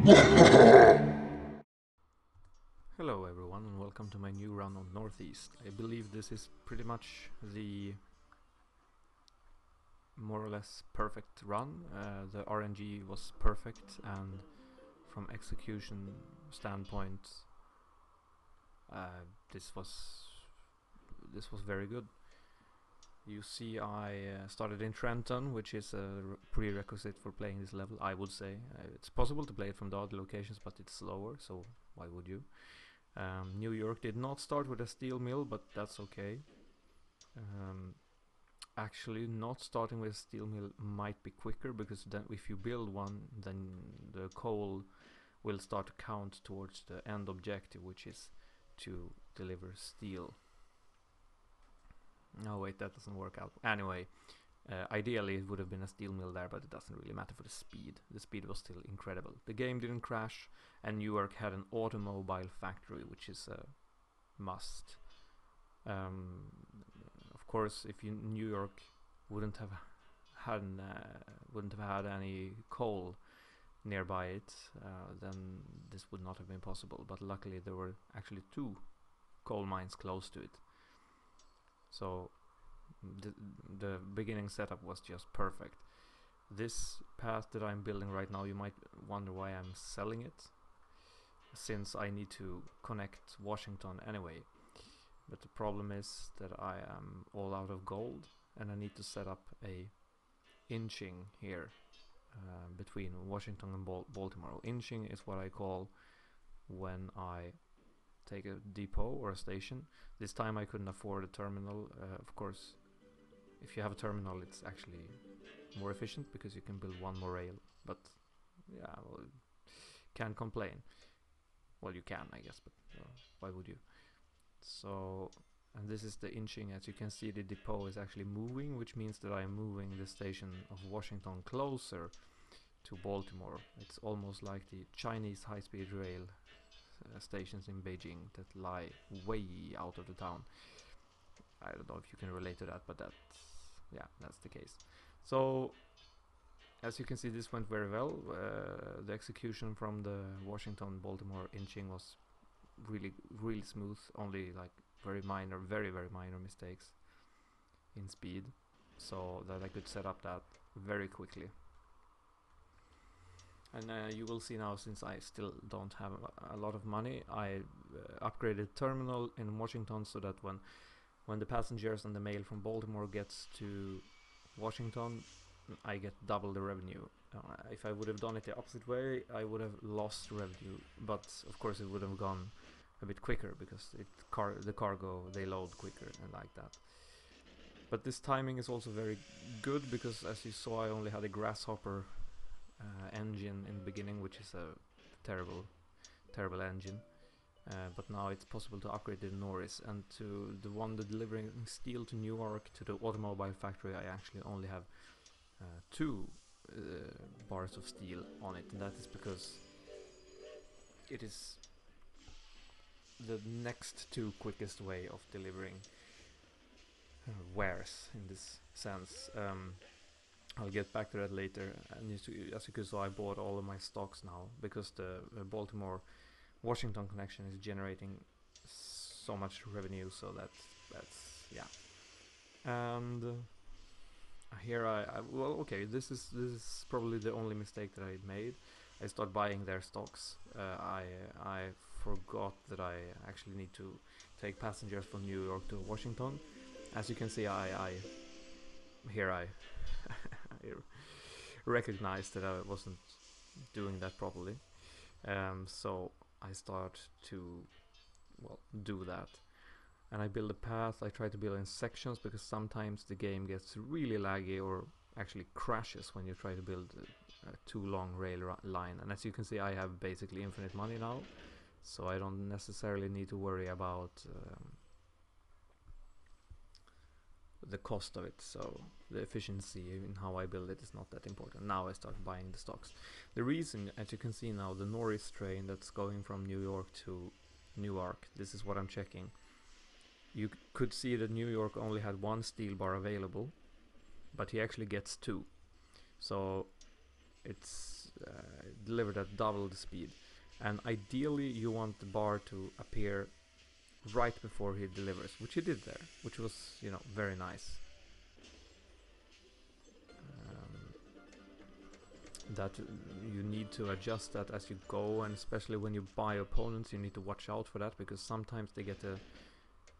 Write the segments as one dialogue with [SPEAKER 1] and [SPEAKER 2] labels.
[SPEAKER 1] Hello everyone and welcome to my new run on Northeast. I believe this is pretty much the more or less perfect run. The RNG was perfect, and from execution standpoint this was very good. You see, I started in Trenton, which is a prerequisite for playing this level, I would say. It's possible to play it from the other locations, but it's slower, so why would you? New York did not start with a steel mill, but that's okay. Actually, not starting with a steel mill might be quicker, because then if you build one, then the coal will start to count towards the end objective, which is to deliver steel. No, wait, that doesn't work out. Anyway, ideally it would have been a steel mill there, but it doesn't really matter for the speed. The speed was still incredible. The game didn't crash, and Newark had an automobile factory, which is a must. Of course, if New York wouldn't have had any coal nearby it, then this would not have been possible. But luckily, there were actually 2 coal mines close to it. So the beginning setup was just perfect. This path that I'm building right now, you might wonder why I'm selling it, since I need to connect Washington anyway. But the problem is that I am all out of gold, and I need to set up a inching here between Washington and Baltimore. Inching is what I call when I take a depot or a station. This time I couldn't afford a terminal. Of course, if you have a terminal, it's actually more efficient because you can build one more rail. But yeah, well, can't complain. Well, you can, I guess, but why would you? So, and this is the inching. As you can see, the depot is actually moving, which means that I'm moving the station of Washington closer to Baltimore. It's almost like the Chinese high-speed rail stations in Beijing that lie way out of the town. I don't know if you can relate to that, but that's the case. So as you can see, this went very well. The execution from the Washington-Baltimore inching was really smooth, only like very minor mistakes in speed, so that I could set up that very quickly. And you will see now, since I still don't have a lot of money, I upgraded terminal in Washington so that when the passengers and the mail from Baltimore gets to Washington, I get double the revenue. If I would have done it the opposite way, I would have lost revenue, but of course it would have gone a bit quicker, because the cargo, they load quicker and like that. But this timing is also very good, because as you saw, I only had a grasshopper engine in the beginning, which is a terrible engine. But now it's possible to upgrade the Norris, and to the one that delivering steel to Newark, to the automobile factory, I actually only have 2 bars of steel on it, and that is because it is the next to quickest way of delivering wares in this sense. I'll get back to that later. And as you can see, I bought all of my stocks now, because the Baltimore-Washington connection is generating so much revenue, so that's yeah. And here well, okay, this is probably the only mistake that I made. I start buying their stocks. I forgot that I actually need to take passengers from New York to Washington. As you can see, I recognized that I wasn't doing that properly. So I start to, well, do that. And I build a path. I try to build in sections, because sometimes the game gets really laggy or actually crashes when you try to build a too long rail line. And as you can see, I have basically infinite money now, so I don't necessarily need to worry about the cost of it. So the efficiency in how I build it is not that important. Now I start buying the stocks. The reason, as you can see now, the Norris train that's going from New York to Newark, this is what I'm checking. You could see that New York only had 1 steel bar available, but he actually gets 2. So it's delivered at double the speed. And ideally you want the bar to appear right before he delivers, which he did there, which was, you know, very nice. That you need to adjust that as you go, and especially when you buy opponents you need to watch out for that, because sometimes they get a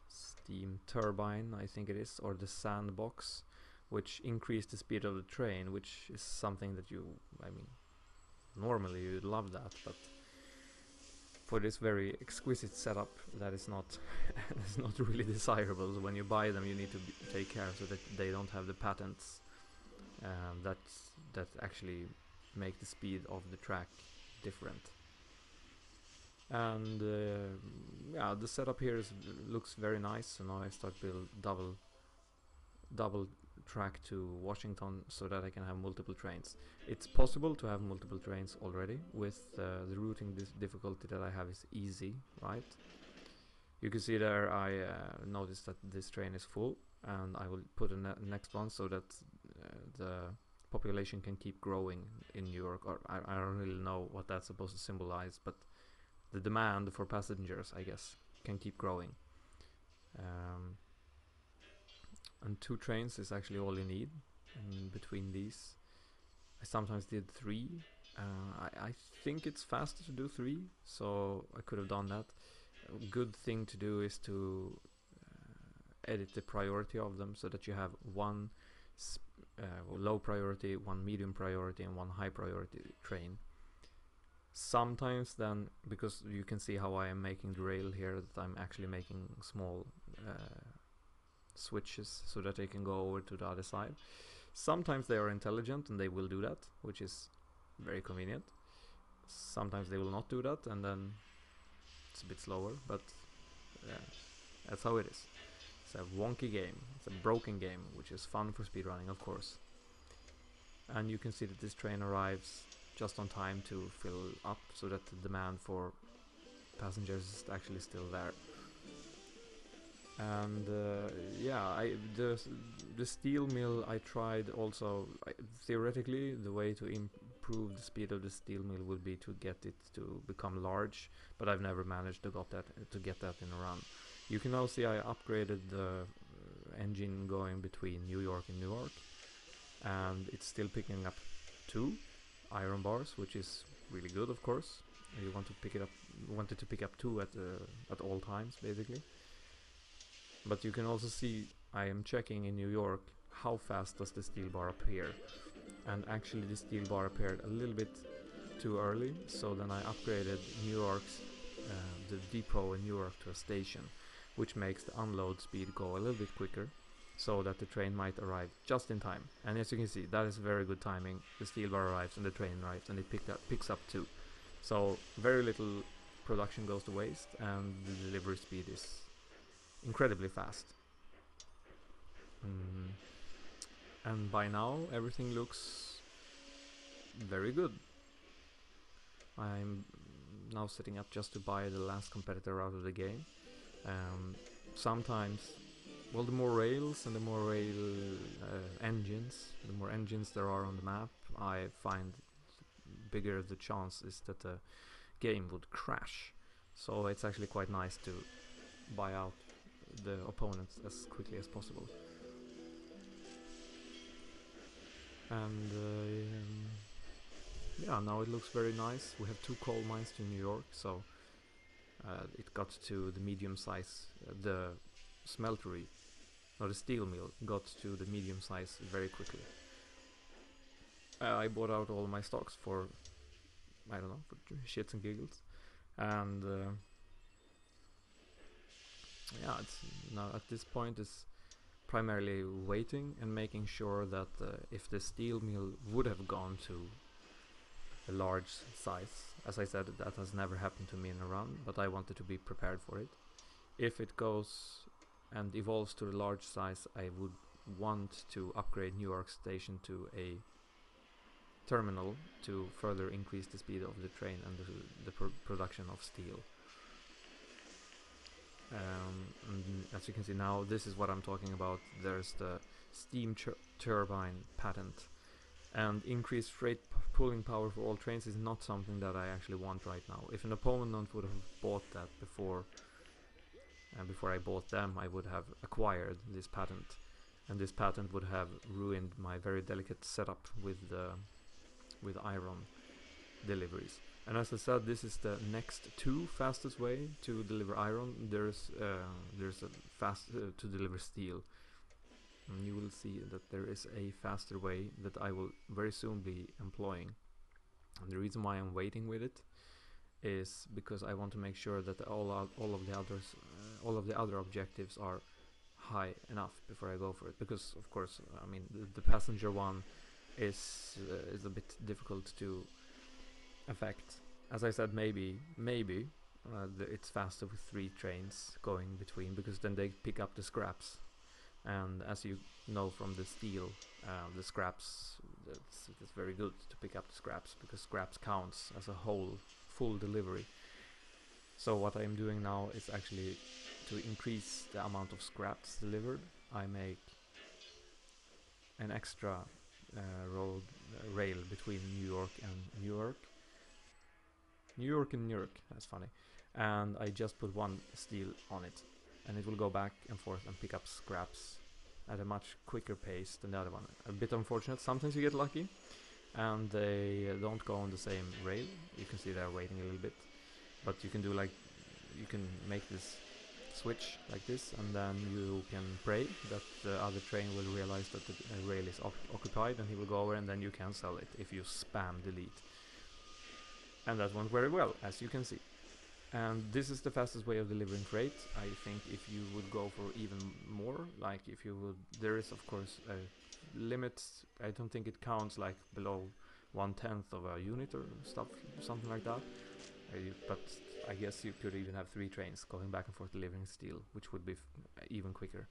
[SPEAKER 1] steam turbine, I think it is, or the sandbox, which increase the speed of the train, which is something that you, I mean, normally you'd love that, but for this very exquisite setup that is not is not really desirable. So when you buy them you need to take care so that they don't have the patents that actually make the speed of the track different. And yeah, the setup here looks very nice. So now I start build double track to Washington so that I can have multiple trains. It's possible to have multiple trains already with the routing difficulty that I have is easy, right? You can see there I noticed that this train is full, and I will put a next one so that the population can keep growing in New York, or I don't really know what that's supposed to symbolize, but the demand for passengers, I guess, can keep growing. And 2 trains is actually all you need. And between these, I sometimes did 3. I think it's faster to do 3, so I could have done that. A good thing to do is to edit the priority of them so that you have one low priority, one medium priority, and one high priority train. Sometimes then, because you can see how I am making the rail here, that I'm actually making small switches so that they can go over to the other side. Sometimes they are intelligent and they will do that, which is very convenient. Sometimes they will not do that, and then it's a bit slower, but yeah, that's how it is. It's a wonky game, it's a broken game, which is fun for speedrunning, of course. And you can see that this train arrives just on time to fill up so that the demand for passengers is actually still there. And yeah, the steel mill I tried also. Theoretically, the way to improve the speed of the steel mill would be to get it to become large, but I've never managed to get that in a run. You can now see I upgraded the engine going between New York and Newark, and it's still picking up 2 iron bars, which is really good, of course. You want to pick it up, wanted to pick up 2 at all times, basically. But you can also see I am checking in New York how fast does the steel bar appear, and actually the steel bar appeared a little bit too early, so then I upgraded New York's the depot in Newark to a station, which makes the unload speed go a little bit quicker, so that the train might arrive just in time. And as you can see, that is very good timing. The steel bar arrives and the train arrives, and it picks up too. So very little production goes to waste, and the delivery speed is incredibly fast. And by now everything looks very good. I'm now setting up just to buy the last competitor out of the game. Sometimes, well, the more rails and the more engines, the more engines there are on the map, I find bigger the chance is that the game would crash. So it's actually quite nice to buy out the opponents as quickly as possible. And yeah, now it looks very nice. We have 2 coal mines to New York, so it got to the medium size, the smeltery, or the steel mill got to the medium size very quickly. I bought out all my stocks for, I don't know, for shits and giggles, and yeah, it's now at this point is primarily waiting and making sure that if the steel mill would have gone to a large size, as I said, that has never happened to me in a run, but I wanted to be prepared for it. If it goes and evolves to a large size, I would want to upgrade New York Station to a terminal to further increase the speed of the train and the production of steel. And as you can see now, this is what I'm talking about. There's the steam turbine patent, and increased freight pulling power for all trains is not something that I actually want right now. If an opponent would have bought that before, before I bought them, I would have acquired this patent, and this patent would have ruined my very delicate setup with iron deliveries. And as I said, this is the next two fastest way to deliver iron. There's a fast to deliver steel, and you will see that there is a faster way that I will very soon be employing. And the reason why I'm waiting with it is because I want to make sure that all of the other objectives are high enough before I go for it. Because of course, I mean, the passenger one is a bit difficult to affect. As I said, maybe it's faster with 3 trains going between, because then they pick up the scraps. And as you know from the steel, the scraps, it's very good to pick up the scraps, because scraps counts as a whole full delivery. So what I'm doing now is actually to increase the amount of scraps delivered. I make an extra rail between New York and Newark. Newark, that's funny. And I just put 1 steel on it, and it will go back and forth and pick up scraps at a much quicker pace than the other one. A bit unfortunate, sometimes you get lucky and they don't go on the same rail. You can see they're waiting a little bit, but you can do like, you can make this switch like this, and then you can pray that the other train will realize that the rail is occupied, and he will go over, and then you cancel it if you spam delete. And that went very well, as you can see. And this is the fastest way of delivering freight. I think if you would go for even more, like if you would, there is of course a limit. I don't think it counts like below 1/10 of a unit or stuff, something like that. But I guess you could even have 3 trains going back and forth delivering steel, which would be even quicker.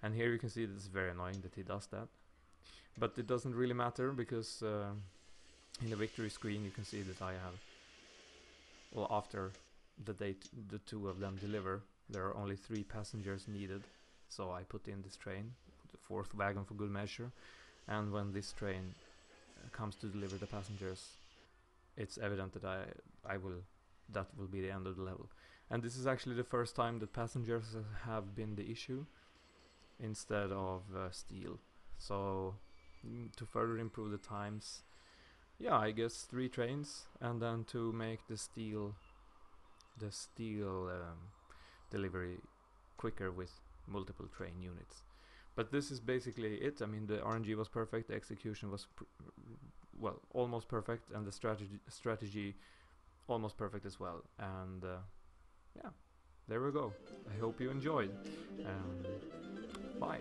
[SPEAKER 1] And here you can see that it's very annoying that he does that. But it doesn't really matter, because in the victory screen you can see that I have, well, after the 2 of them deliver, there are only 3 passengers needed. So I put in this train, the 4th wagon for good measure, and when this train comes to deliver the passengers, it's evident that that will be the end of the level. And this is actually the first time that passengers have been the issue instead of steel. So to further improve the times, yeah, I guess 3 trains, and then to make the steel delivery quicker with multiple train units. But this is basically it. I mean, the RNG was perfect, the execution was well, almost perfect, and the strategy almost perfect as well. And yeah, there we go. I hope you enjoyed. Bye.